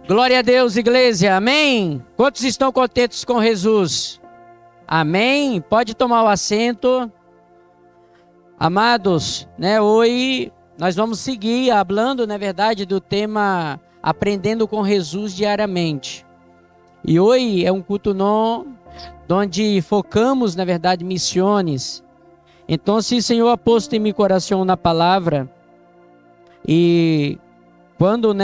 Glória a Deus, igreja, amém? Quantos estão contentes com Jesus? Amém? Pode tomar o assento. Amados, hoje nós vamos seguir falando, na verdade, do tema Aprendendo com Jesus diariamente. E hoje é um culto onde focamos, na verdade, missões. Então, se o Senhor ha posto em meu coração na palavra, e quando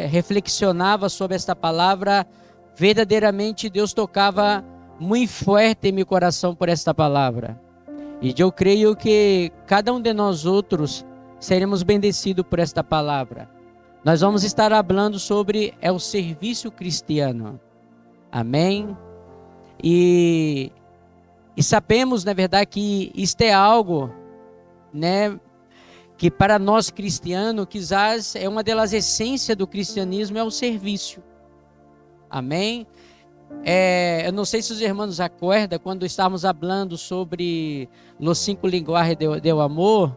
reflexionava sobre esta palavra, verdadeiramente Deus tocava muito forte em meu coração por esta palavra. E eu creio que cada um de nós outros seremos bendecidos por esta palavra. Nós vamos estar falando sobre o serviço cristiano. Amém? E sabemos, na verdade, que isto é algo, que para nós cristianos, quizás é uma das essências do cristianismo, é o serviço. Amém? Eu não sei se os irmãos acordam, quando estávamos falando sobre os 5 linguagens do amor,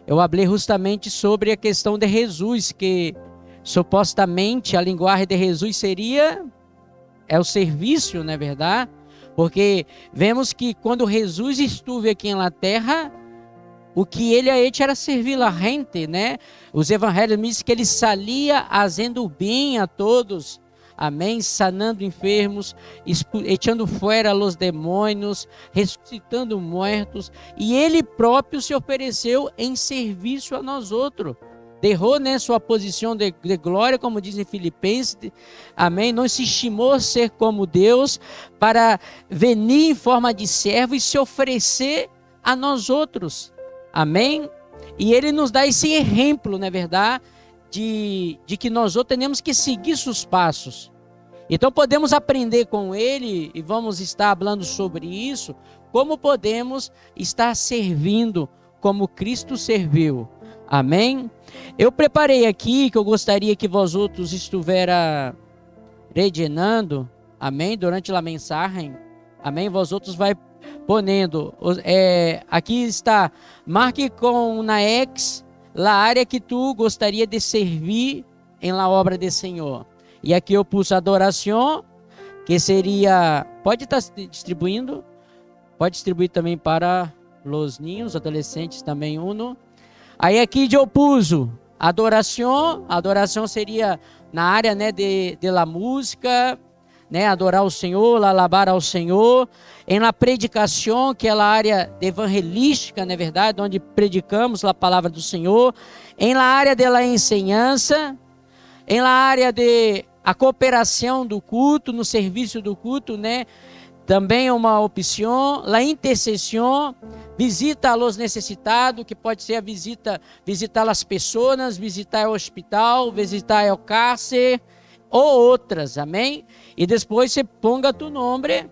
eu falei justamente sobre a questão de Jesus, que supostamente a linguagem de Jesus seria o serviço, não é verdade? Porque vemos que quando Jesus esteve aqui na terra, o que ele era servir a gente, Os evangelhos dizem que ele saía fazendo bem a todos, amém? Sanando enfermos, echando fora os demônios, ressuscitando mortos, e ele próprio se ofereceu em serviço a nós outros. Derrou, sua posição de glória, como diz em Filipenses, amém? Não se estimou ser como Deus, para venir em forma de servo e se oferecer a nós outros. Amém? E ele nos dá esse exemplo, não é verdade? De que nós outros temos que seguir seus passos. Então podemos aprender com ele, e vamos estar falando sobre isso, como podemos estar servindo como Cristo serviu. Amém? Eu preparei aqui, que eu gostaria que vós outros estivessem regenando, amém? Durante a mensagem, amém? Vós outros vai ponendo, aqui está, marque com na X a área que tu gostaria de servir em la obra do Senhor. E aqui eu pus adoração, que seria, pode estar distribuindo, pode distribuir também para os ninhos, adolescentes também uno. Aí aqui eu pus adoração seria na área de la música, adorar o Senhor, alabar ao Senhor. Em la predicação, que é a área evangelística, não é verdade, onde predicamos a palavra do Senhor. Em la área de la enseñança, em la área de a cooperação do culto, no serviço do culto, também é uma opção. La intercessão, visita aos necessitados, que pode ser a visitar as pessoas, visitar o hospital, visitar o cárcere, ou outras, amém? E depois você ponga tu nome,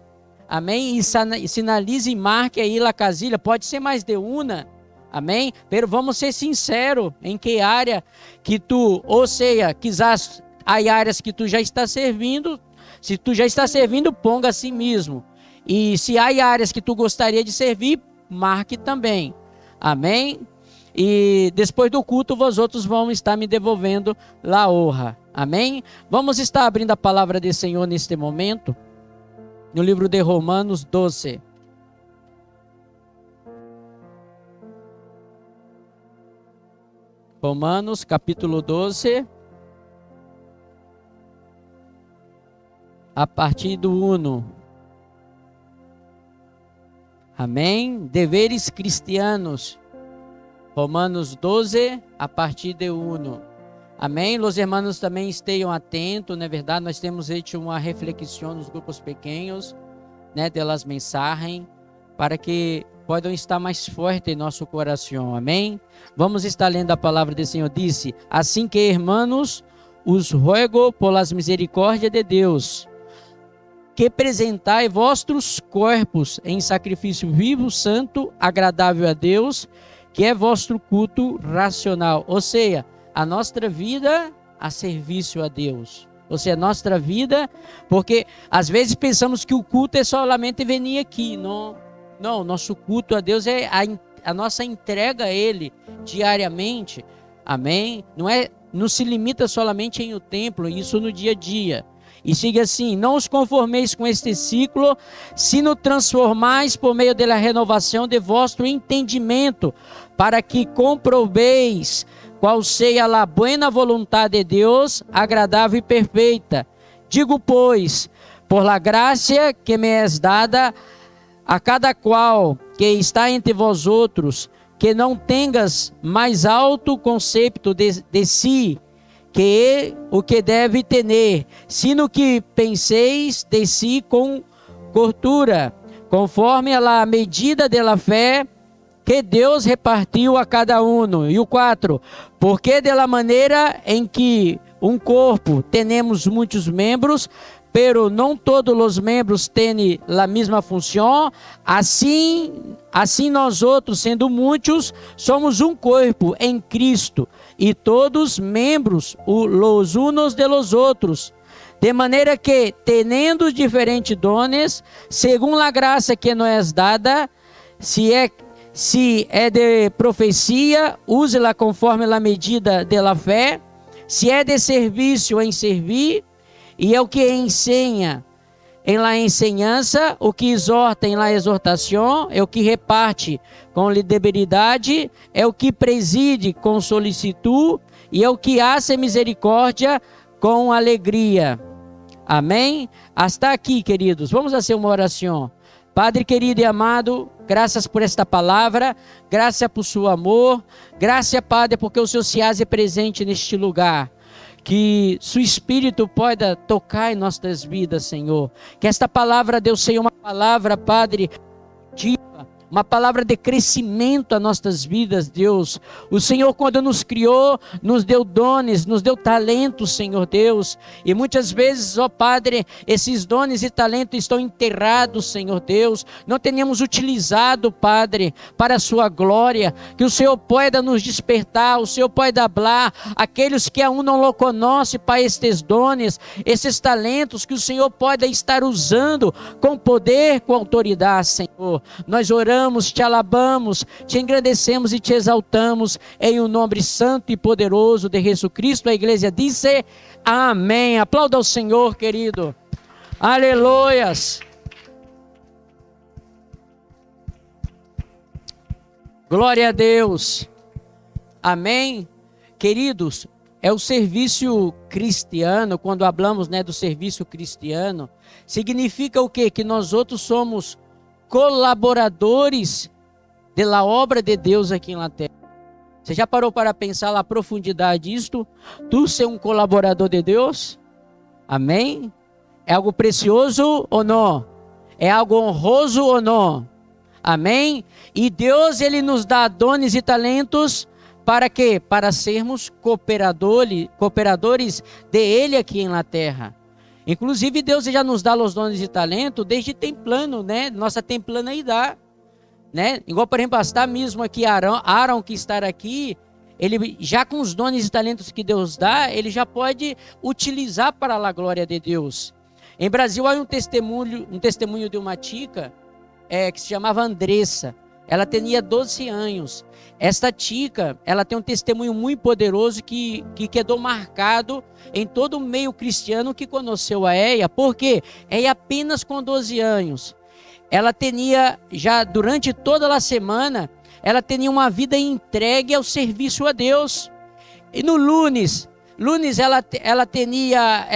amém? E sinalize e marque aí a casilha, pode ser mais de uma, amém? Pero vamos ser sinceros em que área que tu, ou seja, quizás há áreas que tu já está servindo. Se tu já está servindo, ponga a si mesmo. E se há áreas que tu gostaria de servir, marque também, amém? E depois do culto, vós outros vão estar me devolvendo a honra. Amém? Vamos estar abrindo a palavra do Senhor neste momento, no livro de Romanos 12. Romanos, capítulo 12. A partir do 1. Amém? Deveres cristianos. Romanos 12, a partir de 1. Amém? Os irmãos também estejam atentos, não é verdade? Nós temos hecho uma reflexão nos grupos pequenos, delas mensagens, para que possam estar mais forte em nosso coração. Amém? Vamos estar lendo a palavra do Senhor. Disse: assim que, irmãos, os rogo por las misericórdias de Deus, que apresentai vossos corpos em sacrifício vivo, santo, agradável a Deus, que é vosso culto racional. Ou seja, a nossa vida a serviço a Deus. Ou seja, a nossa vida, porque às vezes pensamos que o culto é solamente venir aqui. Não, nosso culto a Deus é a nossa entrega a Ele diariamente. Amém? Não se limita somente em o templo, isso no dia a dia. E siga assim: não os conformeis com este ciclo, sino transformais por meio da renovação de vosso entendimento, para que comproveis qual seja a buena vontade de Deus, agradável e perfeita. Digo, pois, por la gracia que me és dada, a cada qual que está entre vós outros, que não tengas mais alto conceito de si, que o que deve ter, sino que penseis de si com cordura, conforme a medida da fé que Deus repartiu a cada um. E o 4, porque da maneira em que um corpo tenemos muitos membros, pero não todos os membros têm a mesma função, assim nós outros, sendo muitos, somos um corpo em Cristo, e todos membros los unos de los outros, de maneira que, tendo diferentes dones, segundo a graça que nos é dada, se é de profecia, use-la conforme a medida da fé, se é de serviço, em servir, e é o que ensina em la enseñança, o que exorta em la exortação, é o que reparte com liberalidade, é o que preside com solicitude, e é o que hace misericórdia com alegria. Amém? Hasta aqui, queridos. Vamos fazer uma oração. Padre querido e amado, graças por esta palavra, graças por seu amor, graças, Padre, porque o Senhor se hace presente neste lugar. Que seu Espírito possa tocar em nossas vidas, Senhor. Que esta palavra, Deus, seja uma palavra, Padre, uma palavra de crescimento a nossas vidas, Deus. O Senhor, quando nos criou, nos deu dones, nos deu talentos, Senhor Deus. E muitas vezes, ó Padre, esses dones e talentos estão enterrados, Senhor Deus. Não tenhamos utilizado, Padre, para a sua glória. Que o Senhor possa nos despertar, o Senhor possa falar aqueles que aún não lo conhecem para estes dones, esses talentos, que o Senhor possa estar usando com poder, com autoridade, Senhor. Nós oramos, te alabamos, te engrandecemos e te exaltamos em o nome santo e poderoso de Jesus Cristo. A igreja disse amém. Aplauda ao Senhor, querido. Aleluias. Glória a Deus. Amém. Queridos, é o serviço cristiano. Quando falamos, do serviço cristiano, significa o quê? Que nós outros somos colaboradores da obra de Deus aqui na terra. Você já parou para pensar na profundidade disto? Tu ser um colaborador de Deus? Amém? É algo precioso ou não? É algo honroso ou não? Amém? E Deus, Ele nos dá dons e talentos para quê? Para sermos cooperadores de Ele aqui na terra. Inclusive, Deus já nos dá os dons e talentos desde templano, nossa templaneidade, Igual, por exemplo, está mesmo aqui Aaron que está aqui, ele já com os dons e talentos que Deus dá, ele já pode utilizar para a glória de Deus. Em Brasil, há um testemunho de uma tica que se chamava Andressa. Ela tinha 12 anos. Esta tica, ela tem um testemunho muito poderoso que quedou marcado em todo o meio cristiano que conheceu a ela. Por quê? Ela apenas com 12 anos. Ela tinha, já durante toda a semana, ela tinha uma vida entregue ao serviço a Deus. E no lunes ela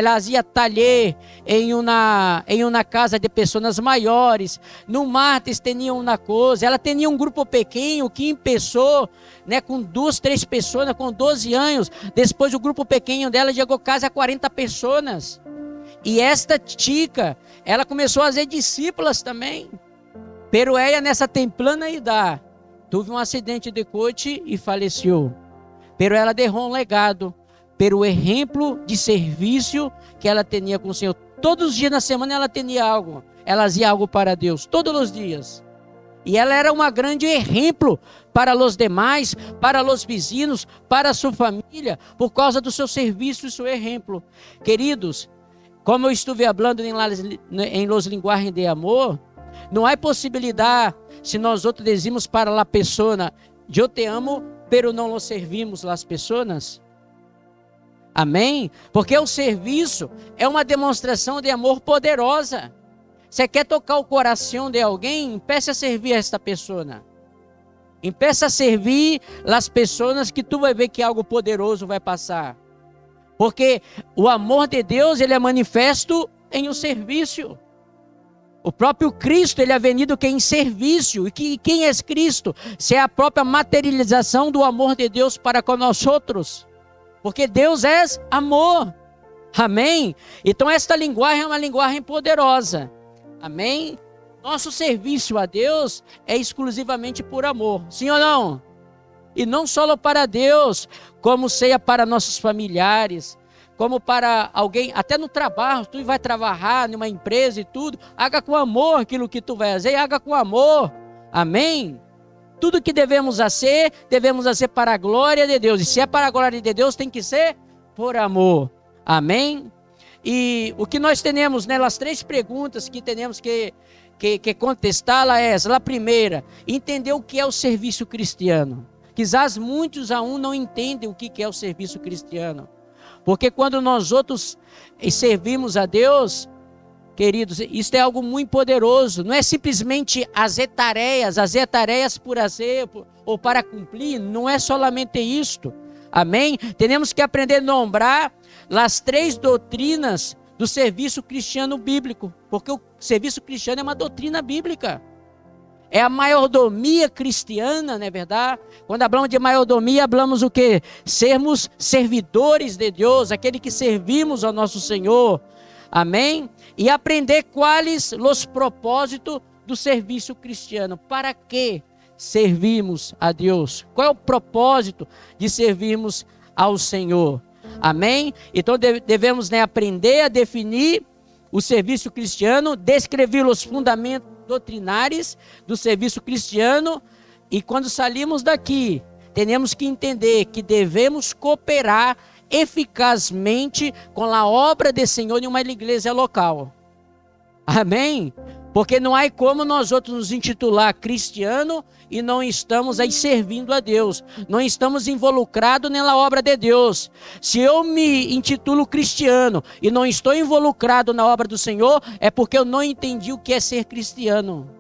fazia taller em uma casa de pessoas maiores. No martes tinha uma coisa. Ela tinha um grupo pequeno que começou, com 2, 3 pessoas, com 12 anos. Depois o grupo pequeno dela chegou a casa a 40 pessoas. E esta tica, ela começou a fazer discípulas também. Pero ela, nessa templana idade, teve um acidente de coche e faleceu. Pero ela deixou um legado, pelo exemplo de serviço que ela tinha com o Senhor. Todos os dias na semana ela tinha algo. Ela fazia algo para Deus, todos os dias. E ela era uma grande exemplo para os demais, para os vizinhos, para a sua família, por causa do seu serviço e seu exemplo. Queridos, como eu estive falando em los linguagens de amor, não há possibilidade, se nós outros dizemos para a pessoa, eu te amo, pero não lo servimos las personas. Amém? Porque o serviço é uma demonstração de amor poderosa. Você quer tocar o coração de alguém? Empeça a servir esta pessoa. Empeça a servir as pessoas que tu vai ver que algo poderoso vai passar. Porque o amor de Deus, ele é manifesto em um serviço. O próprio Cristo, ele é venido que em serviço. E quem é Cristo? Se é a própria materialização do amor de Deus para com nós outros. Porque Deus é amor. Amém? Então esta linguagem é uma linguagem poderosa. Amém? Nosso serviço a Deus é exclusivamente por amor. Sim ou não? E não só para Deus, como seja para nossos familiares, como para alguém, até no trabalho, tu vai trabalhar numa empresa e tudo, haga com amor aquilo que tu vai fazer, haga com amor. Amém? Tudo que devemos fazer para a glória de Deus. E se é para a glória de Deus, tem que ser por amor. Amém? E o que nós temos, né, as 3 perguntas que temos que contestá-la é essa. A primeira, entender o que é o serviço cristiano. Quizás muitos ainda não entendem o que é o serviço cristiano. Porque quando nós outros servimos a Deus, queridos, isso é algo muito poderoso. Não é simplesmente fazer tarefas por fazer ou para cumprir. Não é somente isto. Amém? Temos que aprender a nombrar as 3 doutrinas do serviço cristiano bíblico. Porque o serviço cristiano é uma doutrina bíblica. É a maiordomia cristiana, não é verdade? Quando falamos de maiordomia, falamos o quê? Sermos servidores de Deus, aquele que servimos ao nosso Senhor. Amém? E aprender quais os propósitos do serviço cristiano. Para que servimos a Deus? Qual é o propósito de servirmos ao Senhor? Amém? Então devemos, né, aprender a definir o serviço cristiano, descrever os fundamentos doutrinários do serviço cristiano. E quando saímos daqui, temos que entender que devemos cooperar eficazmente com a obra do Senhor em uma igreja local. Amém? Porque não há como nós outros nos intitular cristiano e não estamos aí servindo a Deus. Não estamos involucrados na obra de Deus. Se eu me intitulo cristiano e não estou involucrado na obra do Senhor, é porque eu não entendi o que é ser cristiano.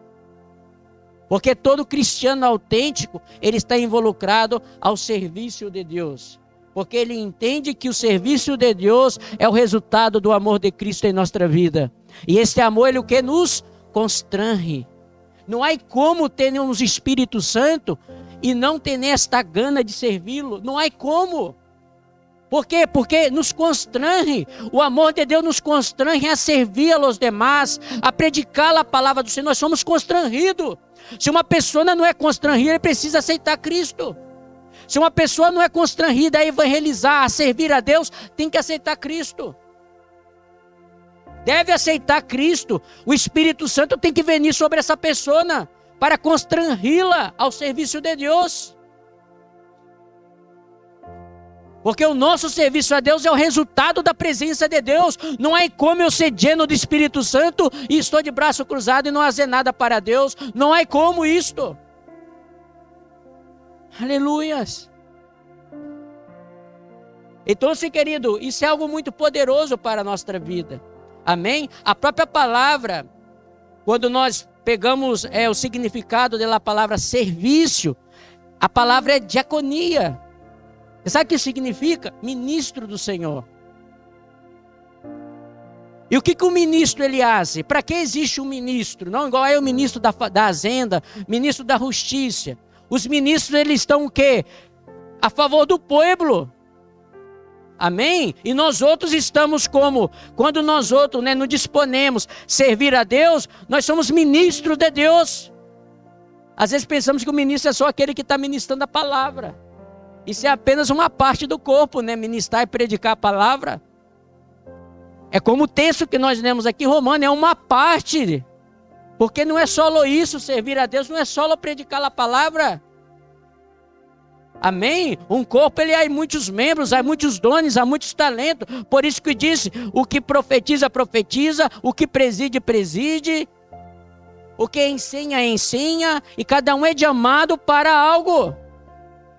Porque todo cristiano autêntico, ele está involucrado ao serviço de Deus. Porque ele entende que o serviço de Deus é o resultado do amor de Cristo em nossa vida. E esse amor, ele o que nos constrange. Não há como termos Espírito Santo e não ter esta gana de servi-lo. Não há como. Por quê? Porque nos constrange. O amor de Deus nos constrange a servir aos demais, a predicar a palavra do Senhor. Nós somos constrangidos. Se uma pessoa não é constrangida, ele precisa aceitar Cristo. Se uma pessoa não é constrangida a evangelizar, a servir a Deus, tem que aceitar Cristo. Deve aceitar Cristo. O Espírito Santo tem que venir sobre essa pessoa para constrangi-la ao serviço de Deus. Porque o nosso serviço a Deus é o resultado da presença de Deus. Não é como eu ser lleno do Espírito Santo e estou de braço cruzado e não fazer nada para Deus. Não é como isto. Aleluias. Então, querido, isso é algo muito poderoso para a nossa vida. Amém? A própria palavra, quando nós pegamos o significado da palavra serviço, a palavra é diaconia. Você sabe o que significa? Ministro do Senhor. E o que o ministro ele faz? Para que existe um ministro? Não igual é o ministro da Fazenda, ministro da Justiça. Os ministros, eles estão o quê? A favor do povo. Amém? E nós outros estamos como? Quando nós outros, né, nos disponemos a servir a Deus, nós somos ministros de Deus. Às vezes pensamos que o ministro é só aquele que está ministrando a palavra. Isso é apenas uma parte do corpo, né? Ministrar e predicar a palavra. É como o texto que nós lemos aqui, Romano, é uma parte. Porque não é só isso, servir a Deus, não é só predicar a palavra. Amém? Um corpo, ele há muitos membros, há muitos dons, há muitos talentos. Por isso que diz, o que profetiza, profetiza, o que preside, preside, o que ensina, ensina, e cada um é chamado para algo.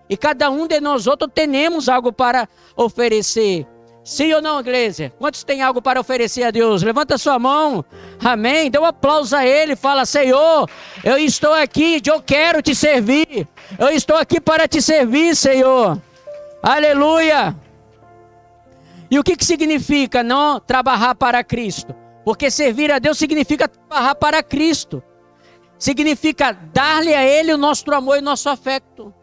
E cada um de nós outros temos algo para oferecer. Sim ou não, igreja? Quantos têm algo para oferecer a Deus? Levanta sua mão. Amém. Dê um aplauso a Ele. Fala: Senhor, eu estou aqui, eu quero te servir. Eu estou aqui para te servir, Senhor. Aleluia. E o que significa não trabalhar para Cristo? Porque servir a Deus significa trabalhar para Cristo. Significa dar-lhe a Ele o nosso amor e o nosso afeto.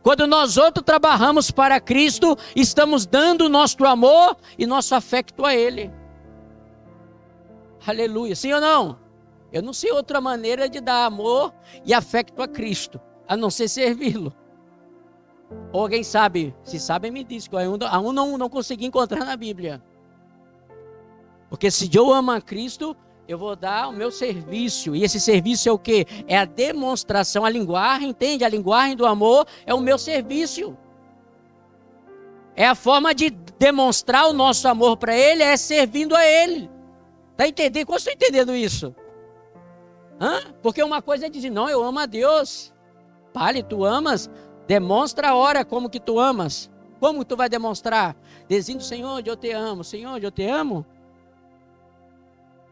Quando nós outros trabalhamos para Cristo, estamos dando o nosso amor e nosso afeto a Ele. Aleluia. Sim ou não? Eu não sei outra maneira de dar amor e afeto a Cristo, a não ser servi-lo. Ou alguém sabe? Se sabe, me diz, que eu não consegui encontrar na Bíblia. Porque se eu amo a Cristo, eu vou dar o meu serviço. E esse serviço é o quê? É a demonstração, a linguagem, entende? A linguagem do amor é o meu serviço. É a forma de demonstrar o nosso amor para Ele, é servindo a Ele. Está entendendo? Como você está entendendo isso? Porque uma coisa é dizer: não, eu amo a Deus. Pare, tu amas? Demonstra a hora como que tu amas. Como tu vai demonstrar? Dizendo: Senhor, eu te amo. Senhor, eu te amo.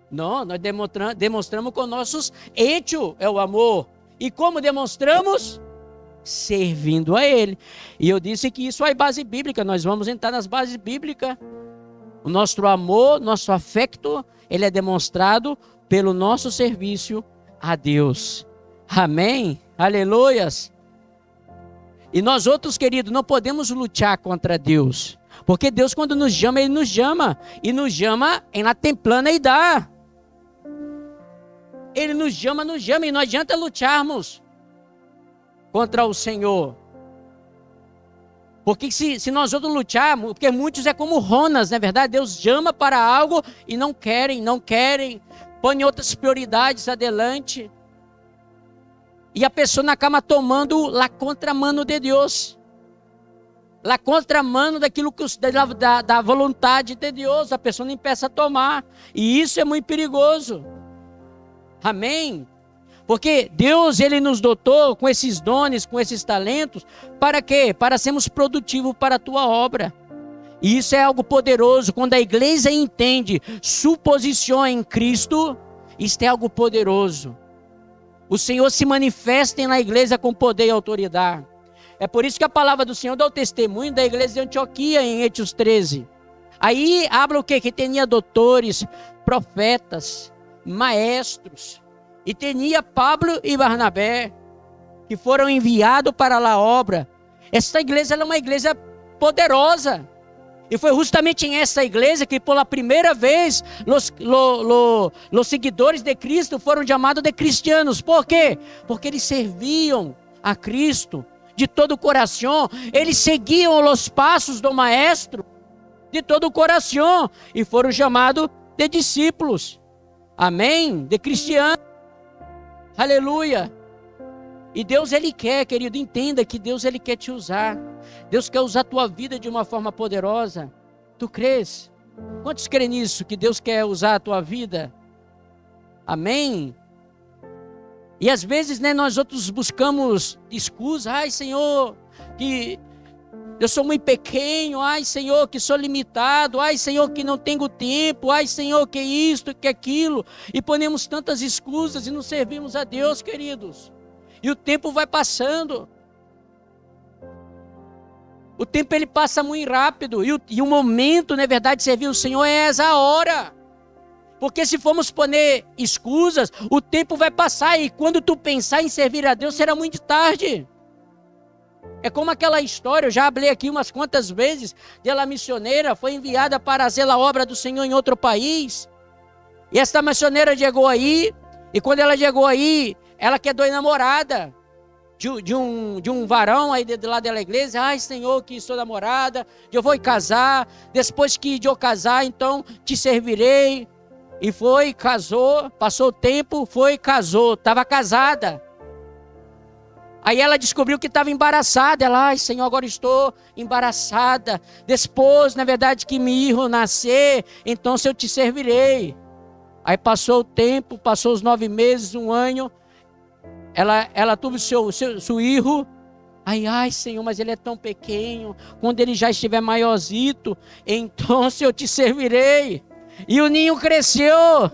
Não, nós demonstramos com nossos hechos é o amor. E como demonstramos? Servindo a Ele. E eu disse que isso é base bíblica. Nós vamos entrar nas bases bíblicas. O nosso amor, nosso afeto, ele é demonstrado pelo nosso serviço a Deus. Amém? Aleluias. E nós outros, queridos, não podemos lutar contra Deus. Porque Deus, quando nos chama, Ele nos chama. E nos chama em la templana e dá. Ele nos chama e não adianta lutarmos contra o Senhor. Porque se nós outros lutarmos, porque muitos é como Ronas, não é verdade? Deus chama para algo e não querem, põem outras prioridades adelante. E a pessoa acaba tomando a contramano de Deus. A contramano daquilo que da vontade de Deus. A pessoa não empieza a tomar. E isso é muito perigoso. Amém? Porque Deus, Ele nos dotou com esses dons, com esses talentos. Para quê? Para sermos produtivos para a tua obra. E isso é algo poderoso. Quando a igreja entende sua posição em Cristo, isso é algo poderoso. O Senhor se manifesta na igreja com poder e autoridade. É por isso que a palavra do Senhor dá o testemunho da igreja de Antioquia em Hechos 13. Aí habla o quê? Que tinha doutores, profetas, maestros. E tinha Pablo e Barnabé, que foram enviados para a obra. Essa igreja é uma igreja poderosa. E foi justamente em essa igreja que pela primeira vez os seguidores de Cristo foram chamados de cristianos. Por quê? Porque eles serviam a Cristo de todo o coração. Eles seguiam os passos do maestro de todo o coração. E foram chamados de discípulos. Amém? De cristianos. Aleluia. E Deus, Ele quer, querido, entenda que Deus, Ele quer te usar. Deus quer usar a tua vida de uma forma poderosa. Tu crês? Quantos creem nisso, que Deus quer usar a tua vida? Amém? E às vezes, nós outros buscamos excusas. Ai, Senhor, que eu sou muito pequeno. Ai, Senhor, que sou limitado. Ai, Senhor, que não tenho tempo. Ai, Senhor, que isto, que aquilo. E ponemos tantas excusas e não servimos a Deus, queridos. E o tempo vai passando. O tempo ele passa muito rápido. E o momento, na verdade, de servir o Senhor é essa hora. Porque se formos poner excusas, o tempo vai passar. E quando tu pensar em servir a Deus, será muito tarde. É como aquela história, eu já falei aqui umas quantas vezes, de ela missioneira, foi enviada para fazer a obra do Senhor em outro país. E esta missioneira chegou aí, e quando ela chegou aí, ela quedou namorada de um varão aí de lá da igreja. Ai, Senhor, que sou namorada, eu vou casar, depois que eu casar, então te servirei. E foi, casou, passou o tempo, foi, casou, estava casada. Aí ela descobriu que estava embaraçada. Ela, ai, Senhor, agora estou embaraçada. Depois, na verdade, que meu filho nascer, então eu te servirei. Aí passou o tempo, passou os 9 meses, 1 ano. Ela teve seu filho. Ai, Senhor, mas ele é tão pequeno. Quando ele já estiver maiorzinho, então eu te servirei. E o ninho cresceu.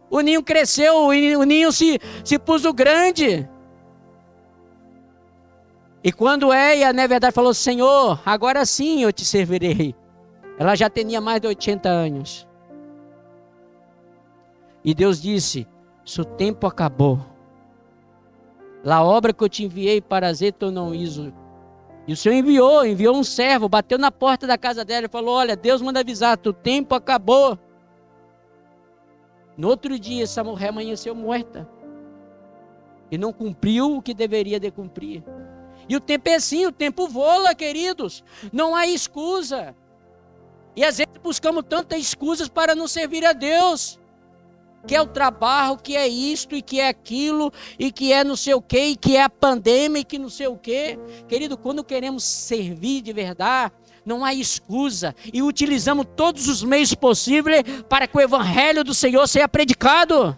O ninho cresceu, o ninho se pôs grande. E quando Eia, na verdade, falou: Senhor, agora sim eu te servirei. Ela já tinha mais de 80 anos. E Deus disse: seu tempo acabou. A obra que eu te enviei para fazer, tu não hizo. E o Senhor enviou um servo, bateu na porta da casa dela e falou: olha, Deus manda avisar, teu tempo acabou. No outro dia, essa mulher amanheceu morta. E não cumpriu o que deveria de cumprir. E o tempo é assim, o tempo voa, queridos. Não há excusa. E às vezes buscamos tantas excusas para não servir a Deus. Que é o trabalho, que é isto, e que é aquilo, e que é não sei o quê, e que é a pandemia, e que não sei o quê. Querido, quando queremos servir de verdade, não há excusa. E utilizamos todos os meios possíveis para que o evangelho do Senhor seja predicado.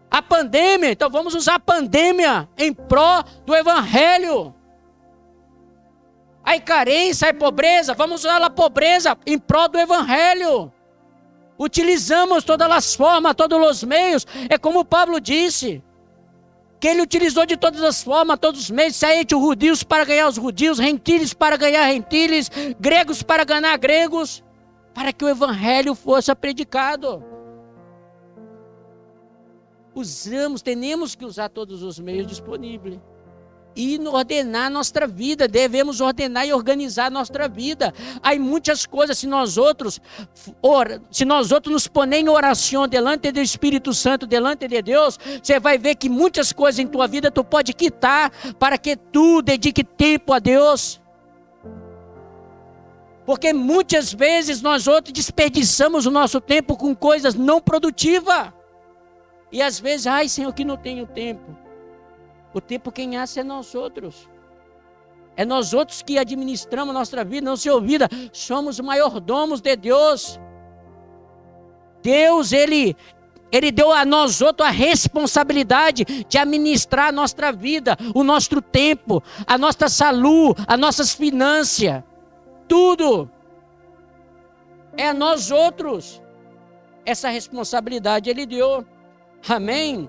A pandemia, então vamos usar a pandemia em pró do evangelho. A carência, a pobreza, vamos usar a pobreza em pró do evangelho. Utilizamos todas as formas, todos os meios. É como Pablo disse, que ele utilizou de todas as formas, todos os meios. Saíram os judeus para ganhar os judeus, gentiles para ganhar gentiles, gregos para ganhar gregos, para que o evangelho fosse predicado. Temos que usar todos os meios disponíveis. E ordenar nossa vida, devemos ordenar e organizar nossa vida. Há muitas coisas, se nós outros nos ponemos em oração delante do Espírito Santo, delante de Deus, você vai ver que muitas coisas em tua vida tu pode quitar, para que tu dedique tempo a Deus. Porque muitas vezes nós outros desperdiçamos o nosso tempo com coisas não produtivas. E às vezes, ai Senhor, que não tenho tempo. O tempo quem hace é nós outros. É nós outros que administramos nossa vida, não se ouvida. Somos maiordomos de Deus. Deus, Ele deu a nós outros a responsabilidade de administrar a nossa vida, o nosso tempo, a nossa saúde, as nossas finanças. Tudo. É a nós outros. Essa responsabilidade Ele deu. Amém?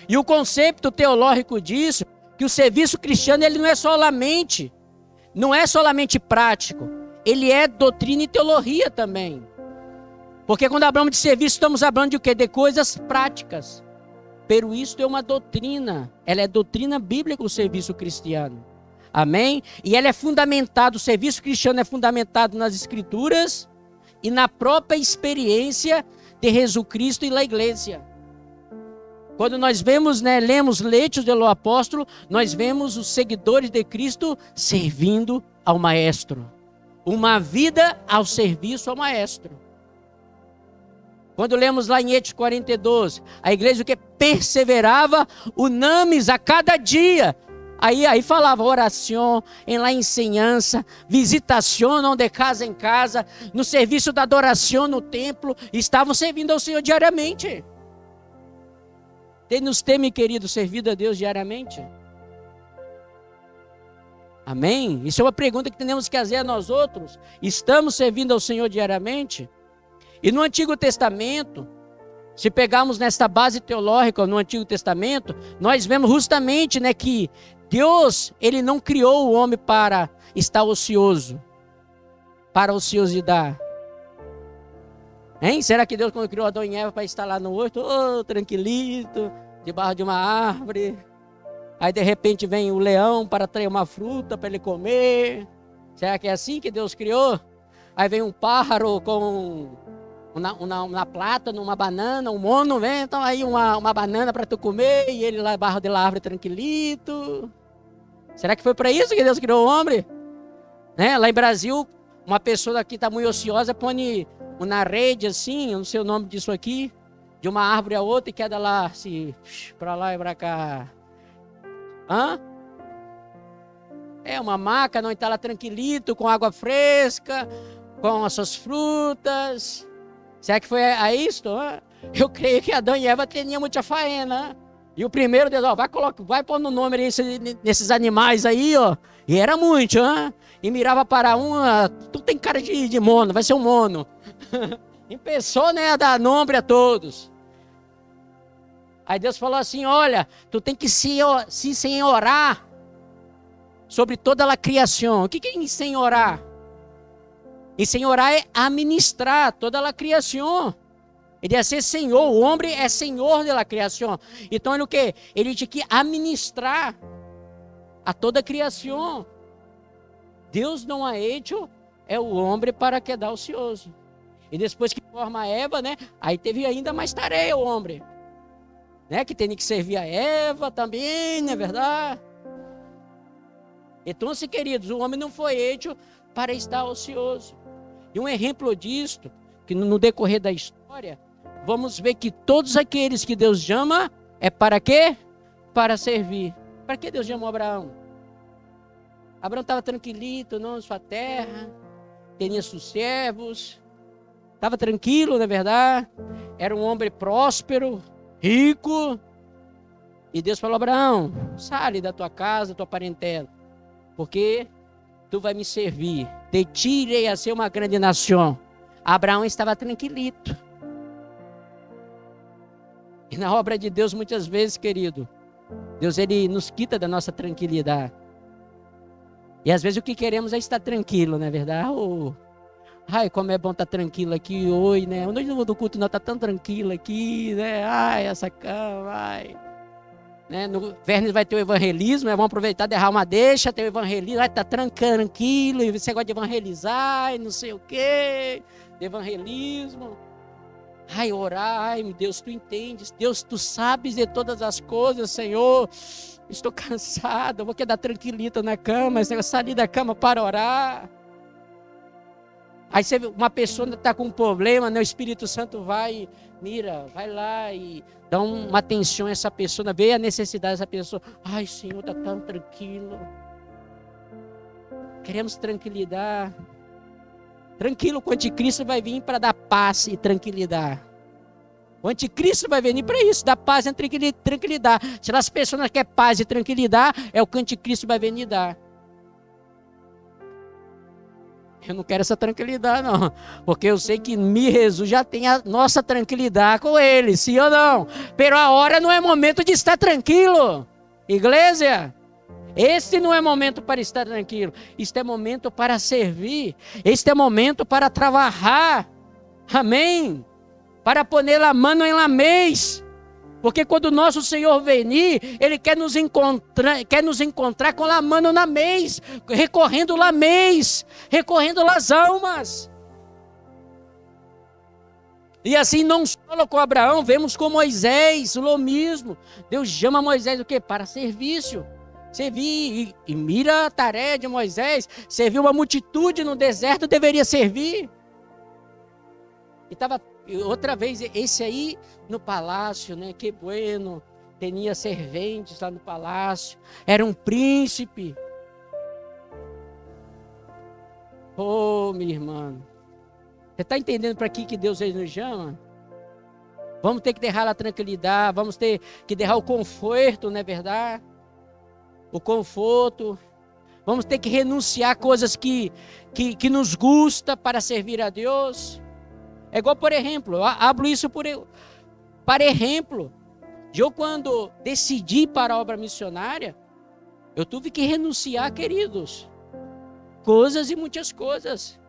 E o conceito teológico disso, que o serviço cristiano ele não é solamente prático, ele é doutrina e teologia também. Porque quando hablamos de serviço, estamos falando de o quê? De coisas práticas. Pero isto é uma doutrina, ela é doutrina bíblica, o serviço cristiano. Amém? E ela é fundamentada, o serviço cristiano é fundamentado nas Escrituras e na própria experiência de Jesus Cristo e da igreja. Quando nós vemos, lemos Hechos do Apóstolo, nós vemos os seguidores de Cristo servindo ao Maestro. Uma vida ao serviço ao Maestro. Quando lemos lá em Hechos 42, a igreja que perseverava unânimes a cada dia. Aí falava oração, em lá ensinança, visitação de casa em casa, no serviço da adoração no templo, estavam servindo ao Senhor diariamente. Nos teme, querido, servido a Deus diariamente? Amém? Isso é uma pergunta que temos que fazer a nós outros. Estamos servindo ao Senhor diariamente? E no Antigo Testamento, se pegarmos nesta base teológica no Antigo Testamento, nós vemos justamente que Deus, Ele não criou o homem para estar ocioso, para ociosidade. Hein? Será que Deus, quando criou Adão e Eva para estar lá no horto, tranquilito, debaixo de uma árvore, aí de repente vem o leão para trazer uma fruta para ele comer? Será que é assim que Deus criou? Aí vem um pájaro com uma plátano, uma banana, um mono, vem, então aí uma banana para tu comer, e ele lá debaixo da árvore tranquilito. Será que foi para isso que Deus criou o homem? Lá em Brasil, uma pessoa aqui está muito ociosa, põe na rede assim, eu não sei o nome disso aqui, de uma árvore a outra e queda lá, assim, para lá e para cá. É uma maca, não está lá tranquilito, com água fresca, com as suas frutas. Será que foi a isto? Eu creio que Adão e Eva tinham muita faena. E o primeiro Deus, ó, vai pôr no nome nesses animais aí, ó. E era muito, hein? E mirava para tu tem cara de mono, vai ser um mono. E pensou, né, a dar nome a todos. Aí Deus falou assim, olha, tu tem que se senhorar sobre toda a criação. O que é senhorar? E senhorar é administrar toda a criação. Ele ia ser senhor, o homem é senhor da criação. Então ele o quê? Ele tinha que administrar a toda a criação. Deus não ha hecho é o homem para quedar ocioso. E depois que forma a Eva, né? Aí teve ainda mais tarefa o homem. Né? Que tem que servir a Eva também, não é verdade? Então, queridos, o homem não foi hecho para estar ocioso. E um exemplo disto, que no decorrer da história, vamos ver que todos aqueles que Deus chama, é para quê? Para servir. Para que Deus chamou Abraão? Abraão estava tranquilito, não, sua terra, tinha seus servos, estava tranquilo, não é verdade? Era um homem próspero, rico. E Deus falou, Abraão, sai da tua casa, tua parentela, porque tu vai me servir. Te tirei a ser uma grande nação. Abraão estava tranquilito. E na obra de Deus, muitas vezes, querido, Deus ele nos quita da nossa tranquilidade. E às vezes o que queremos é estar tranquilo, não é verdade? Ai, como é bom estar tranquilo aqui hoje, né? O noite do culto não está tão tranquilo aqui, né? Ai, essa cama, ai. Né? No Vernes vai ter o evangelismo, né? Vamos aproveitar, derrar uma deixa, ter o evangelismo, vai estar tranquilo, e você gosta de evangelizar, e não sei o quê, de evangelismo. Ai, orar, ai, meu Deus, tu entendes, Deus, tu sabes de todas as coisas, Senhor, estou cansado, eu vou quedar tranquilito na cama, Senhor, sair da cama para orar. Aí você, uma pessoa está com um problema, né? O Espírito Santo vai, mira, vai lá e dá uma atenção a essa pessoa, vê a necessidade dessa pessoa. Ai, Senhor, está tão tranquilo. Queremos tranquilidade. Tranquilo, o anticristo vai vir para dar paz e tranquilidade. O anticristo vai vir para isso, dar paz e tranquilidade. Se as pessoas querem paz e tranquilidade, é o que o anticristo vai vir dar. Eu não quero essa tranquilidade, não. Porque eu sei que Jesus já tem a nossa tranquilidade com ele, sim ou não? Pero a hora não é momento de estar tranquilo. Igreja, este não é momento para estar tranquilo. Este é momento para servir. Este é momento para trabalhar. Amém? Para poner a mão em la mesa. Porque quando o nosso Senhor venir, Ele quer nos encontrar com a mão na mesa, recorrendo la mesa, recorrendo las almas. E assim não só com Abraão, vemos com Moisés, o mesmo. Deus chama Moisés o quê? Para serviço. Servir, e mira a tarefa de Moisés, servir uma multitude no deserto, deveria servir. E estava outra vez, esse aí no palácio, né? Que bueno, tinha serventes lá no palácio, era um príncipe. Oh, minha irmã, você está entendendo para que Deus nos chama? Vamos ter que deixar a tranquilidade, vamos ter que deixar o conforto, não é verdade? O conforto, vamos ter que renunciar a coisas que nos gusta para servir a Deus. É igual, por exemplo, eu abro isso para exemplo. Eu, quando decidi para a obra missionária, eu tive que renunciar, queridos, coisas e muitas coisas.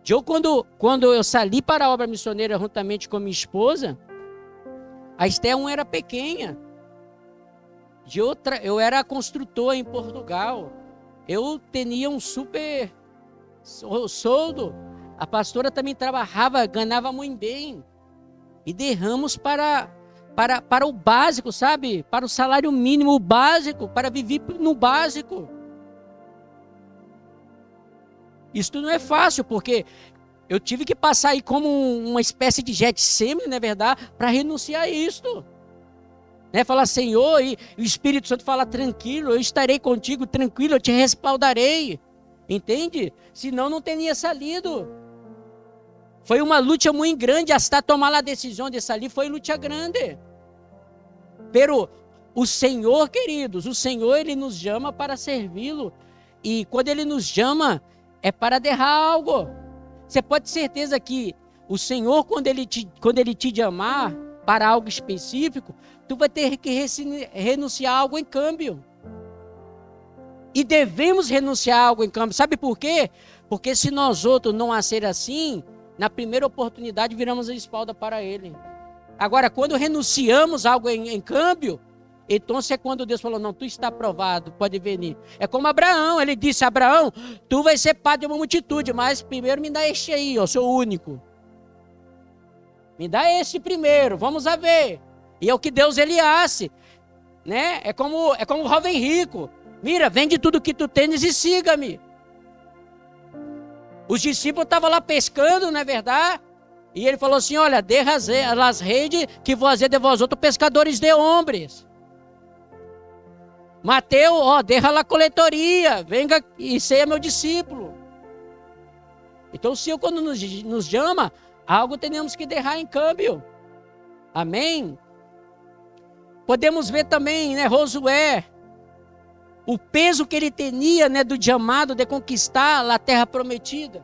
Eu, quando eu saí para a obra missionária juntamente com minha esposa, a Esté era pequena. Eu era construtor em Portugal. Eu tinha um super soldo. A pastora também trabalhava, ganhava muito bem. E derramos para o básico, sabe? Para o salário mínimo, o básico, para viver no básico. Isso não é fácil, porque eu tive que passar aí como uma espécie de Getsemane, não é verdade? Para renunciar a isto. Né? Falar, Senhor, e o Espírito Santo fala, tranquilo, eu estarei contigo, tranquilo, eu te respaldarei. Entende? Senão não teria salido. Foi uma luta muito grande, hasta tomar a decisão de sair, foi luta grande. Pero O Senhor, queridos, o Senhor, Ele nos chama para servi-lo. E quando Ele nos chama, é para derrar algo. Você pode ter certeza que o Senhor, quando Ele te chamar para algo específico, tu vai ter que renunciar a algo em câmbio. E devemos renunciar a algo em câmbio. Sabe por quê? Porque se nós outros não a ser assim, na primeira oportunidade viramos a espalda para Ele. Agora, quando renunciamos a algo em câmbio, então é quando Deus falou, não, tu está aprovado, pode venir. É como Abraão, ele disse, Abraão, tu vai ser pai de uma multitude, mas primeiro me dá este aí, eu sou o único. Me dá este primeiro, vamos a ver. E é o que Deus ele hace, né? É como o jovem rico. Mira, vende tudo que tu tens e siga-me. Os discípulos estavam lá pescando, não é verdade? E ele falou assim, olha, deja as redes que vou fazer de vós outros pescadores de homens. Mateus, deixa lá a coletoria, venga e seja meu discípulo. Então o Senhor quando nos chama, algo temos que derrar em câmbio. Amém? Podemos ver também, né, Josué, o peso que ele tinha, né, do chamado de conquistar a terra prometida.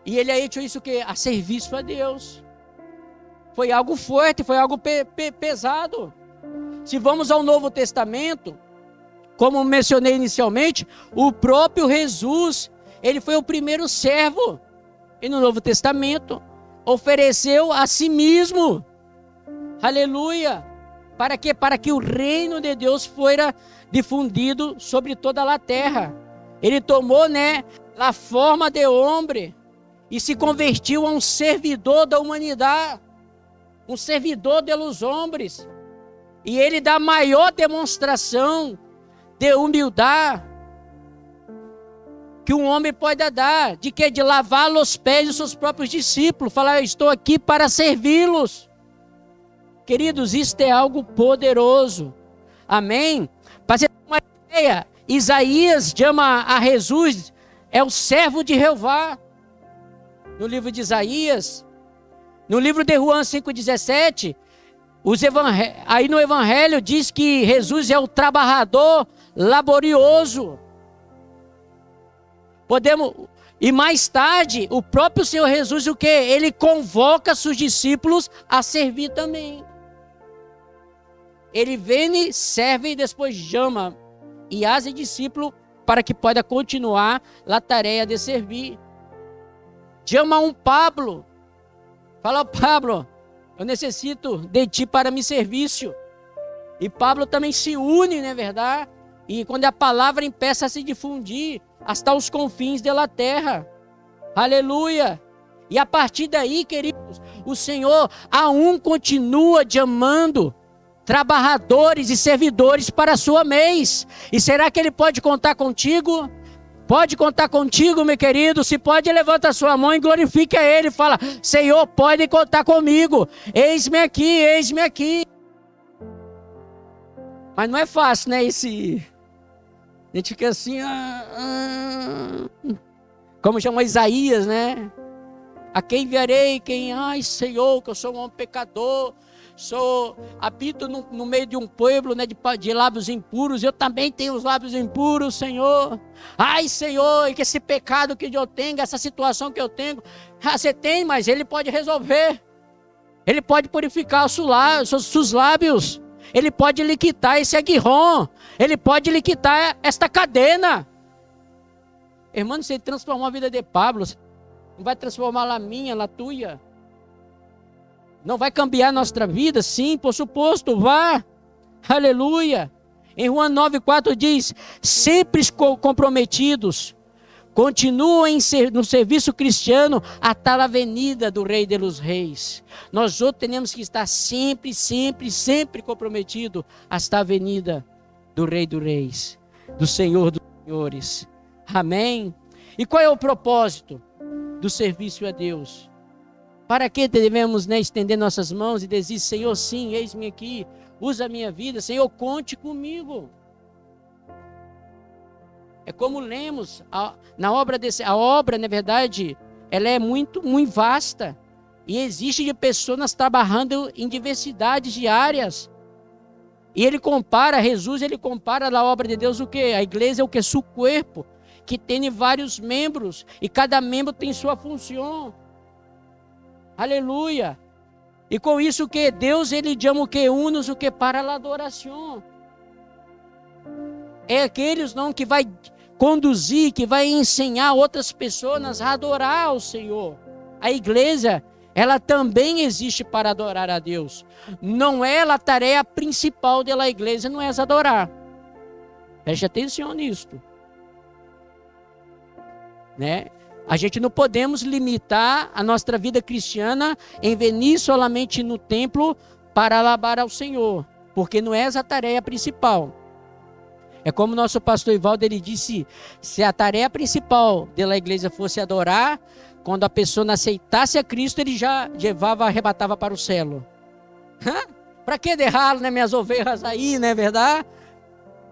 E ele aí tinha isso que a serviço a Deus. Foi algo forte, foi algo pesado. Se vamos ao Novo Testamento, como mencionei inicialmente, o próprio Jesus, ele foi o primeiro servo. E no Novo Testamento, ofereceu a si mesmo. Aleluia! Para quê? Para que o reino de Deus fora difundido sobre toda a terra. Ele tomou, né, a forma de homem e se convertiu a um servidor da humanidade, um servidor dos homens. E ele dá a maior demonstração de humildade que um homem pode dar, de que? De lavar os pés dos seus próprios discípulos, falar, eu estou aqui para servi-los. Queridos, isto é algo poderoso. Amém? Para você ter uma ideia, Isaías chama a Jesus, é o servo de Jeová. No livro de Isaías, no livro de João 5,17, aí no Evangelho diz que Jesus é o trabalhador laborioso. E mais tarde, o próprio Senhor Jesus, o que? Ele convoca seus discípulos a servir também. Ele vem, serve e depois chama e hace discípulo para que possa continuar a tarefa de servir. Chama um Pablo. Fala, Pablo, eu necessito de ti para me serviço. E Pablo também se une, não é verdade? E quando a palavra empieza a se difundir, hasta os confins da terra. Aleluia! E a partir daí, queridos, o Senhor continua chamando trabalhadores e servidores para a sua mês. E será que Ele pode contar contigo? Pode contar contigo, meu querido. Se pode, levanta a sua mão e glorifique a Ele. Fala, Senhor, pode contar comigo. Eis-me aqui, eis-me aqui. Mas não é fácil, né? A gente fica assim, como chama Isaías, né? A quem enviarei? Ai, Senhor, que eu sou um homem pecador. Habito no meio de um povo, né, de lábios impuros. Eu também tenho os lábios impuros, Senhor. Ai, Senhor, e que esse pecado que eu tenho, essa situação que eu tenho, você tem, mas Ele pode resolver. Ele pode purificar os seus lábios. Ele pode liquidar esse aguirrão. Ele pode liquidar esta cadena. Irmão, se Ele transformar a vida de Pablo, não vai transformar a minha, a tua. Não vai cambiar nossa vida? Sim, por suposto, vá. Aleluia. Em João 9,4 diz, sempre comprometidos, continuem no serviço cristiano até a venida do Rei dos Reis. Nós outros temos que estar sempre, sempre, sempre comprometidos até a venida do Rei dos Reis, do Senhor dos Senhores. Amém? E qual é o propósito do serviço a Deus? Para que devemos, né, estender nossas mãos e dizer, Senhor, sim, eis-me aqui, usa a minha vida, Senhor, conte comigo. É como lemos, a obra, na verdade, ela é muito, muito vasta. E existe de pessoas trabalhando em diversidades de áreas. E ele compara, Jesus, ele compara na obra de Deus o quê? A igreja é o que? Seu corpo, que tem vários membros, e cada membro tem sua função. Aleluia. E com isso o que? Deus, ele chama o que? Unos, o que? Para a adoração. É aqueles não que vai conduzir, que vai ensinar outras pessoas a adorar ao Senhor. A igreja, ela também existe para adorar a Deus. Não é a tarefa principal da igreja, não é adorar. Preste atenção nisto. Né? A gente não podemos limitar a nossa vida cristiana em venir somente no templo para alabar ao Senhor, porque não é essa a tarefa principal. É como o nosso pastor Ivaldo, ele disse, se a tarefa principal da igreja fosse adorar, quando a pessoa não aceitasse a Cristo, ele já levava, arrebatava para o céu. Para que derrá-lo, né, minhas ovelhas aí, não é verdade?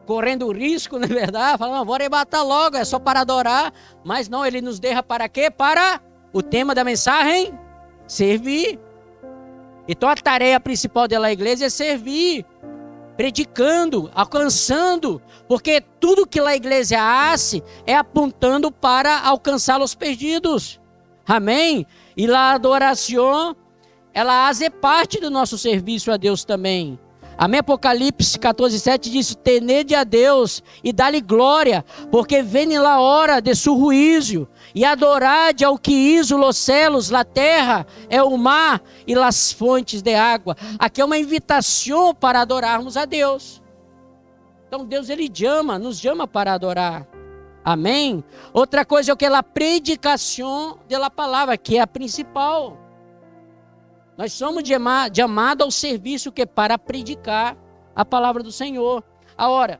Correndo o risco, não é verdade? Falando, vou arrebatar logo, é só para adorar. Mas não, ele nos deixa para quê? Para o tema da mensagem, servir. Então a tarefa principal da igreja é servir, predicando, alcançando, porque tudo que a igreja faz é apontando para alcançar os perdidos. Amém? E a adoração, ela faz parte do nosso serviço a Deus também. Amém? Apocalipse 14:7 diz, tenede a Deus e dá-lhe glória, porque vem a hora de seu juízo, e adorade ao que hizo os céus, a terra, é o mar e as fontes de água. Aqui é uma invitação para adorarmos a Deus. Então Deus, ele nos chama para adorar. Amém? Outra coisa é o que é a predicação da palavra, que é a principal. Nós somos chamados ao serviço que é para predicar a palavra do Senhor. Agora,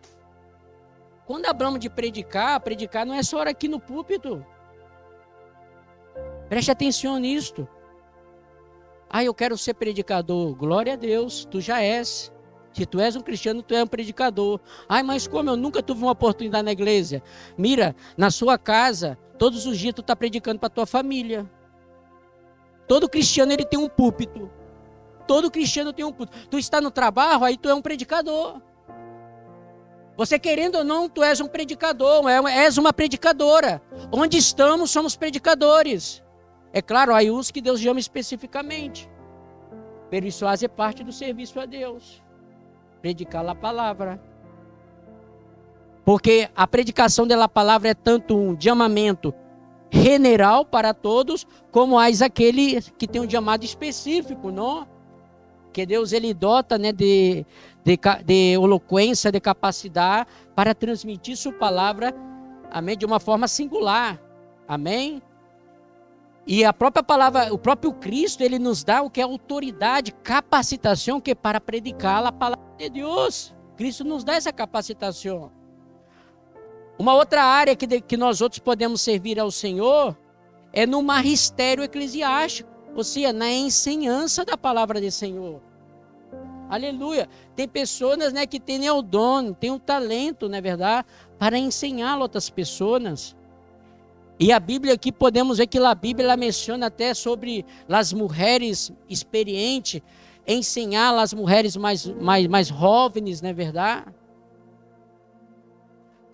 quando hablamos de predicar não é só aqui no púlpito. Preste atenção nisto. Eu quero ser predicador. Glória a Deus, tu já és. Se tu és um cristiano, tu és um predicador. Mas como eu nunca tive uma oportunidade na igreja? Mira, na sua casa, todos os dias tu está predicando para a tua família. Todo cristiano, ele tem um púlpito. Todo cristiano tem um púlpito. Tu está no trabalho, aí tu é um predicador. Você querendo ou não, tu és um predicador, és uma predicadora. Onde estamos, somos predicadores. É claro, aí os que Deus chama especificamente. Pero isso é parte do serviço a Deus. Predicar a palavra. Porque a predicação da palavra é tanto um chamamento general para todos, como aquele que tem um chamado específico, não? Que Deus, ele dota, né, de eloquência, de capacidade para transmitir sua palavra, amém, de uma forma singular, amém? E a própria palavra, o próprio Cristo, ele nos dá o que é autoridade, capacitação, que é para predicar a palavra de Deus. Cristo nos dá essa capacitação. Uma outra área que nós outros podemos servir ao Senhor é no magistério eclesiástico, ou seja, na ensinança da palavra do Senhor. Aleluia. Tem pessoas, né, que têm o dom, têm o talento, não é verdade, para ensinar outras pessoas. E a Bíblia aqui, podemos ver que a Bíblia ela menciona até sobre as mulheres experientes, ensinar as mulheres mais jovens, não é verdade?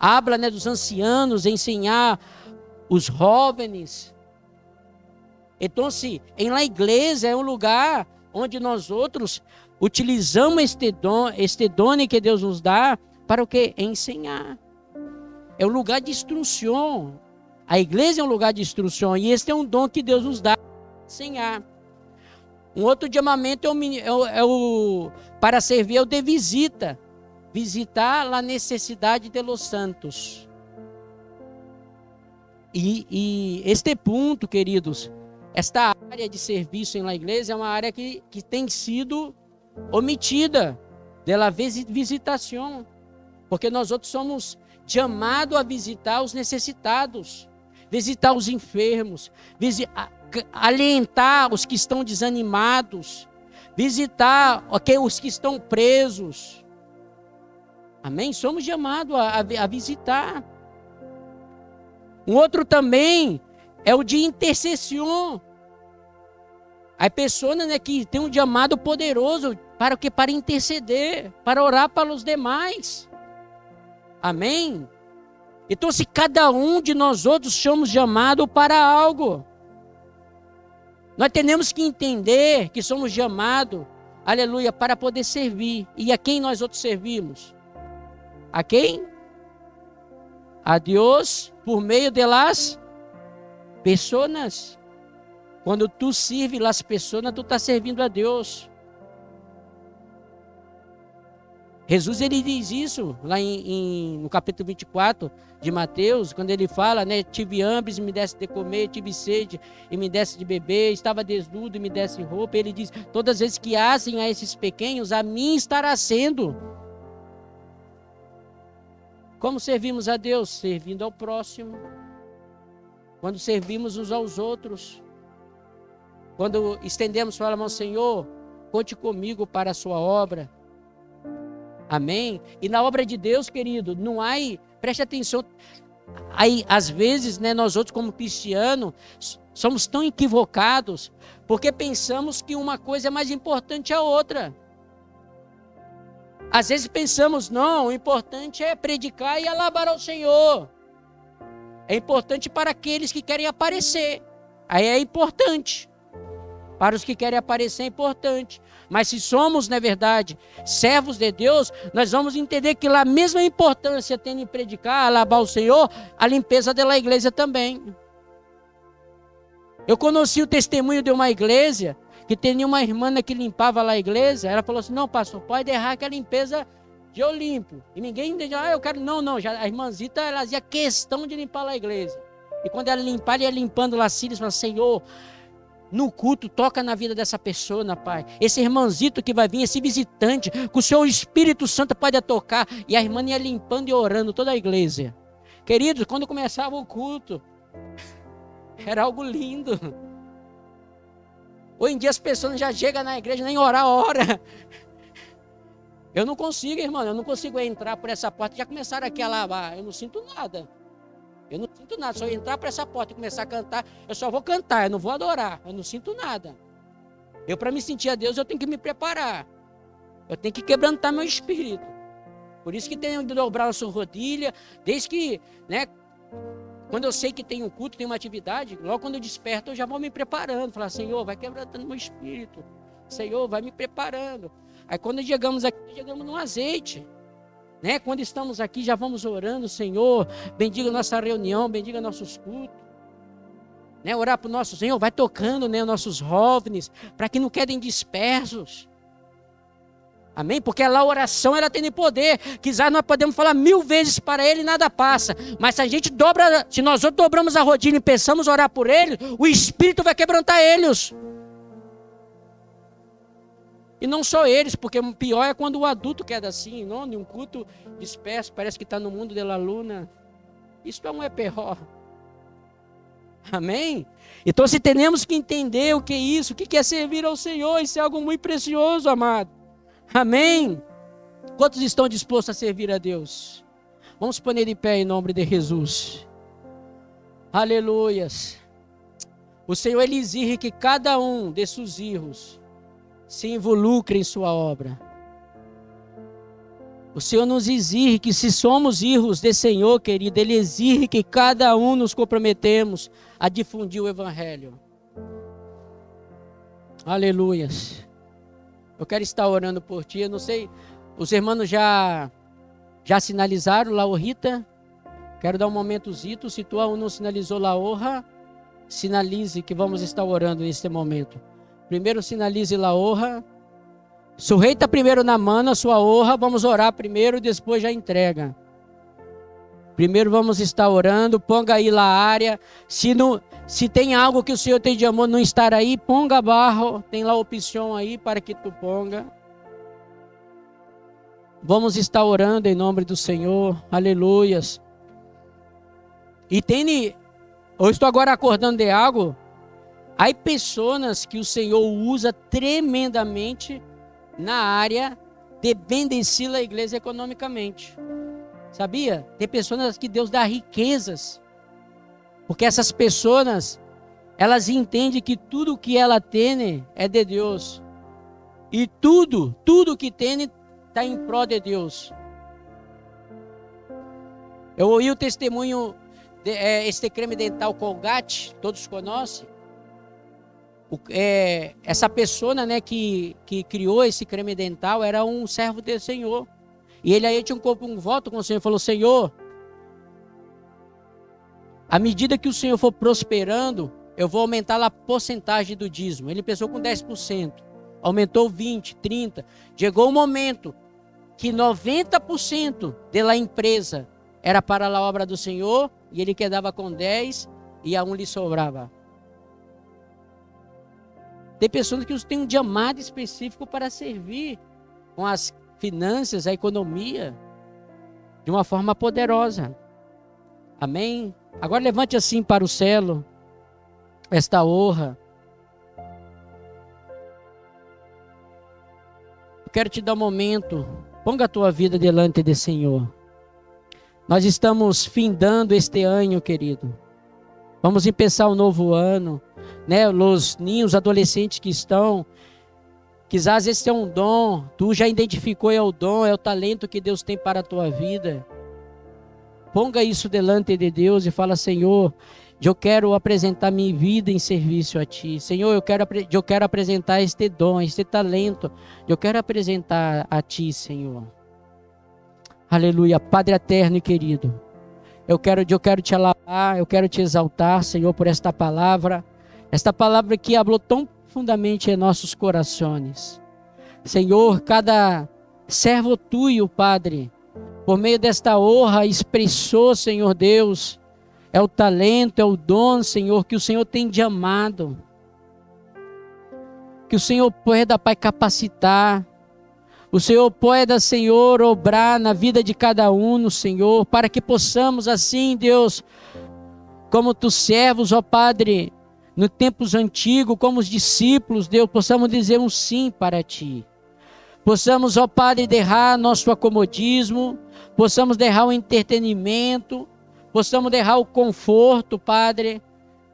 Habla, né, dos ancianos, ensinar os jovens. Então, se em la igreja é um lugar onde nós outros utilizamos este dom que Deus nos dá para o que? Ensinar. É um lugar de instrução. A igreja é um lugar de instrução e este é um dom que Deus nos dá para ensinar. Um outro chamamento para servir é o de visita. Visitar a necessidade de los santos. E este ponto, queridos, esta área de serviço na igreja é uma área que tem sido omitida dela visitação, porque nós outros somos chamados a visitar os necessitados, visitar os enfermos, alentar os que estão desanimados, visitar os que estão presos. Amém? Somos chamados a visitar. Um outro também é o de intercessão. As pessoas, né, que tem um chamado poderoso Para o quê? Para interceder, para orar para os demais. Amém? Então, se cada um de nós outros somos chamados para algo, nós temos que entender que somos chamados, aleluia, para poder servir. E a quem nós outros servimos? A quem? A Deus por meio das pessoas. Quando tu serves as pessoas, tu está servindo a Deus. Jesus, ele diz isso lá no capítulo 24 de Mateus, quando ele fala, né? Tive hambre e me desse de comer, tive sede e me desse de beber, estava desnudo e me desse roupa. Ele diz, todas as vezes que hacem a esses pequenos, a mim estará sendo. Como servimos a Deus? Servindo ao próximo. Quando servimos uns aos outros. Quando estendemos para a mão, Senhor, conte comigo para a sua obra. Amém? E na obra de Deus, querido, não há, preste atenção, aí às vezes, né, nós outros como cristianos, somos tão equivocados, porque pensamos que uma coisa é mais importante a outra. Às vezes pensamos, não, o importante é predicar e alabar ao Senhor. É importante para aqueles que querem aparecer. Aí é importante. Para os que querem aparecer é importante. Mas se somos, na verdade, servos de Deus, nós vamos entender que lá a mesma importância tem em predicar, alabar o Senhor, a limpeza da igreja também. Eu conheci o testemunho de uma igreja, que tinha uma irmã que limpava lá a igreja. Ela falou assim, não, pastor, pode errar que a limpeza de eu limpo. E ninguém dizia, eu quero, não, já a irmãzita, ela fazia questão de limpar lá a igreja. E quando ela limpava, ela ia limpando lá as filhas, falava, Senhor, no culto, toca na vida dessa pessoa, Pai. Esse irmãzito que vai vir, esse visitante, que o Seu Espírito Santo pode tocar. E a irmã ia limpando e orando toda a igreja. Queridos, quando começava o culto, era algo lindo. Hoje em dia as pessoas já chegam na igreja, nem orar, ora. Eu não consigo, irmão, eu não consigo entrar por essa porta. Já começaram aqui a lavar, eu não sinto nada. Eu não sinto nada, se eu entrar por essa porta e começar a cantar, eu só vou cantar, eu não vou adorar, eu não sinto nada. Eu, para me sentir a Deus, eu tenho que me preparar. Eu tenho que quebrantar meu espírito. Por isso que tenho que dobrar a sua rodilha, desde que, né, quando eu sei que tem um culto, tem uma atividade, logo quando eu desperto, eu já vou me preparando. Falar, Senhor, vai quebrantando meu espírito. Senhor, vai me preparando. Aí quando chegamos aqui, chegamos no azeite. Né? Quando estamos aqui, já vamos orando, Senhor, bendiga nossa reunião, bendiga nossos cultos. Né? Orar para o nosso Senhor, vai tocando, né, nossos jovens, para que não quedem dispersos. Amém? Porque lá a oração, ela tem poder. Quizás nós podemos falar 1000 vezes para ele e nada passa. Mas se a gente dobra, se nós outros dobramos a rodilha e pensamos orar por ele, o Espírito vai quebrantar eles. E não só eles, porque o pior é quando o adulto queda assim, não, em um culto disperso, parece que está no mundo da luna. Isso não é pior. Amém? Então, se temos que entender o que é isso, o que é servir ao Senhor, isso é algo muito precioso, amado. Amém? Quantos estão dispostos a servir a Deus? Vamos pôr de pé em nome de Jesus. Aleluias. O Senhor, Ele exige que cada um de seus filhos se involucre em sua obra. O Senhor nos exige que, se somos filhos do Senhor, querido, Ele exige que cada um nos comprometemos a difundir o Evangelho. Aleluias. Eu quero estar orando por ti. Eu não sei, os irmãos já sinalizaram lá, Rita? Quero dar um momentozito. Se tu não sinalizou lá, honra, sinalize que vamos estar orando neste momento. Primeiro sinalize lá, honra. Se o rei está primeiro na mão, a sua honra, vamos orar primeiro e depois já entrega. Primeiro vamos estar orando, ponga aí lá a área. Se tem algo que o Senhor tem de amor não estar aí, ponga barro, tem lá a opção aí para que tu ponga. Vamos estar orando em nome do Senhor, aleluias. E eu estou agora acordando de algo. Há pessoas que o Senhor usa tremendamente na área de bendecir a igreja economicamente. Sabia? Tem pessoas que Deus dá riquezas. Porque essas pessoas, elas entendem que tudo que ela tem é de Deus. E tudo que tem está em prol de Deus. Eu ouvi o testemunho este creme dental Colgate, todos conhecem. Essa pessoa, né, que criou esse creme dental era um servo do Senhor. E ele aí tinha um voto com o Senhor, falou: Senhor, à medida que o Senhor for prosperando, eu vou aumentar a porcentagem do dízimo. Ele pensou com 10%, aumentou 20%, 30%. Chegou um momento que 90% da empresa era para a obra do Senhor, e ele quedava com 10% e a 1 lhe sobrava. Tem pessoas que têm um chamado específico para servir com as finanças, a economia, de uma forma poderosa. Amém? Agora levante assim para o céu esta honra. Eu quero te dar um momento. Ponga a tua vida delante do Senhor. Nós estamos findando este ano, querido. Vamos começar um novo ano, né? Os ninhos adolescentes que estão, quizás esse é um dom, tu já identificou, é o dom, é o talento que Deus tem para a tua vida. Ponga isso delante de Deus e fala: Senhor, eu quero apresentar minha vida em serviço a Ti. Senhor, eu quero apresentar este dom, este talento, eu quero apresentar a Ti, Senhor. Aleluia. Padre eterno e querido, eu quero te alabar, eu quero te exaltar, Senhor, por esta palavra que falou tão profundamente em nossos corações. Senhor, cada servo tuyo, Padre, por meio desta honra, expressou, Senhor Deus, é o talento, é o dom, Senhor, que o Senhor tem de amado. Que o Senhor pueda, Pai, capacitar. O Senhor pueda, Senhor, obrar na vida de cada um, Senhor, para que possamos assim, Deus, como tus servos, ó Padre, nos tempos antigos, como os discípulos, Deus, possamos dizer um sim para Ti. Possamos, ó Padre, derrar nosso acomodismo, possamos derrar o entretenimento, possamos derrar o conforto, Padre,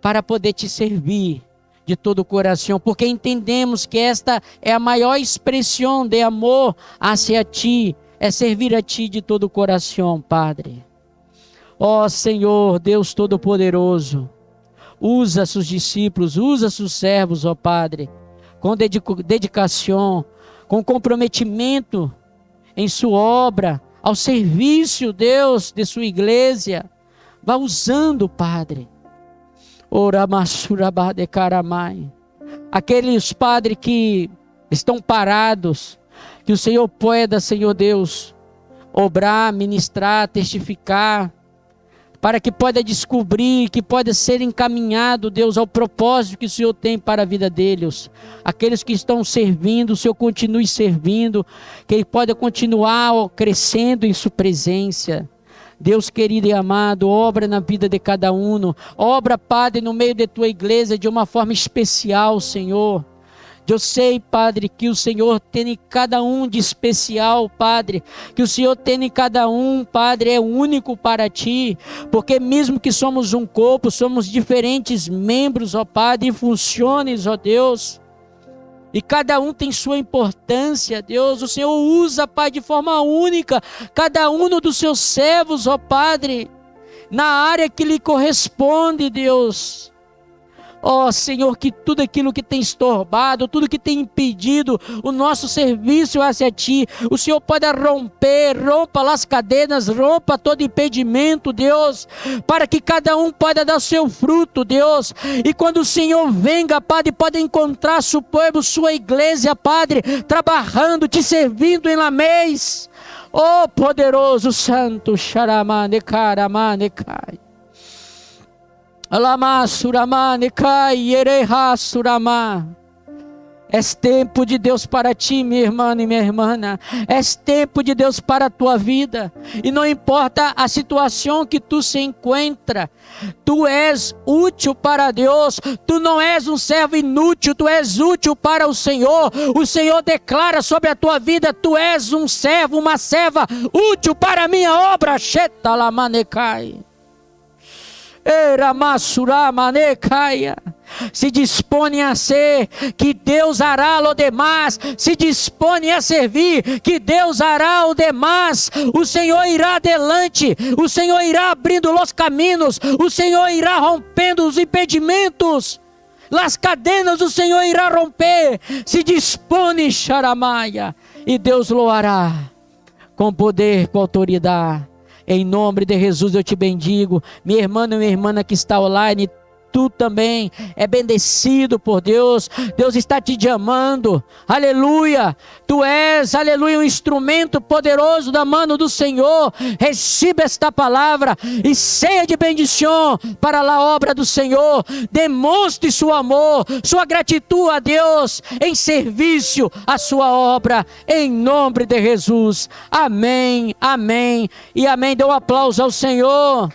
para poder Te servir de todo o coração, porque entendemos que esta é a maior expressão de amor hacia Ti, é servir a Ti de todo o coração, Padre. Ó Senhor, Deus Todo-Poderoso, usa seus discípulos, usa seus servos, ó Padre, com dedicação, com comprometimento em sua obra, ao serviço, Deus, de sua igreja. Vá usando, Padre. Aqueles, Padre, que estão parados, que o Senhor pueda, Senhor Deus, obrar, ministrar, testificar, para que possa descobrir, que possa ser encaminhado, Deus, ao propósito que o Senhor tem para a vida deles. Aqueles que estão servindo, o Senhor continue servindo, que Ele possa continuar crescendo em sua presença. Deus querido e amado, obra na vida de cada um, obra, Padre, no meio de tua igreja de uma forma especial, Senhor. Eu sei, Padre, que o Senhor tem em cada um de especial, Padre, que o Senhor tem em cada um, Padre, é único para Ti, porque mesmo que somos um corpo, somos diferentes membros, ó Padre, e funções, ó Deus, e cada um tem sua importância, Deus. O Senhor usa, Pai, de forma única, cada um dos seus servos, ó Padre, na área que lhe corresponde, Deus. Ó Senhor, que tudo aquilo que tem estorbado, tudo que tem impedido o nosso serviço hacia Ti, o Senhor pode rompa as cadenas, rompa todo impedimento, Deus, para que cada um possa dar seu fruto, Deus. E quando o Senhor venga, Padre, pode encontrar seu povo, sua igreja, Padre, trabalhando, Te servindo em lamés. Ó poderoso Santo, Xaramane, Caramane, Cai. Alama Suramane Kai Yereha Surama. É tempo de Deus para ti, minha irmã e minha irmã. É tempo de Deus para a tua vida. E não importa a situação que tu se encontra, tu és útil para Deus. Tu não és um servo inútil, tu és útil para o Senhor. O Senhor declara sobre a tua vida: tu és um servo, uma serva útil para a minha obra. Shetalamanecai. Se dispõe a ser, que Deus hará o demais. Se dispõe a servir, que Deus hará o demais. O Senhor irá adelante, o Senhor irá abrindo os caminhos, o Senhor irá rompendo os impedimentos, as cadenas o Senhor irá romper. Se dispõe, Xaramaia, e Deus louará com poder, com autoridade. Em nome de Jesus eu te bendigo. Minha irmã e minha irmã que está online, tu também é bendecido por Deus. Deus está te amando. Aleluia. Tu és, aleluia, um instrumento poderoso da mão do Senhor. Receba esta palavra e seja de bendição para a obra do Senhor. Demonstre seu amor, sua gratidão a Deus em serviço à sua obra. Em nome de Jesus. Amém, amém e amém. Dê um aplauso ao Senhor.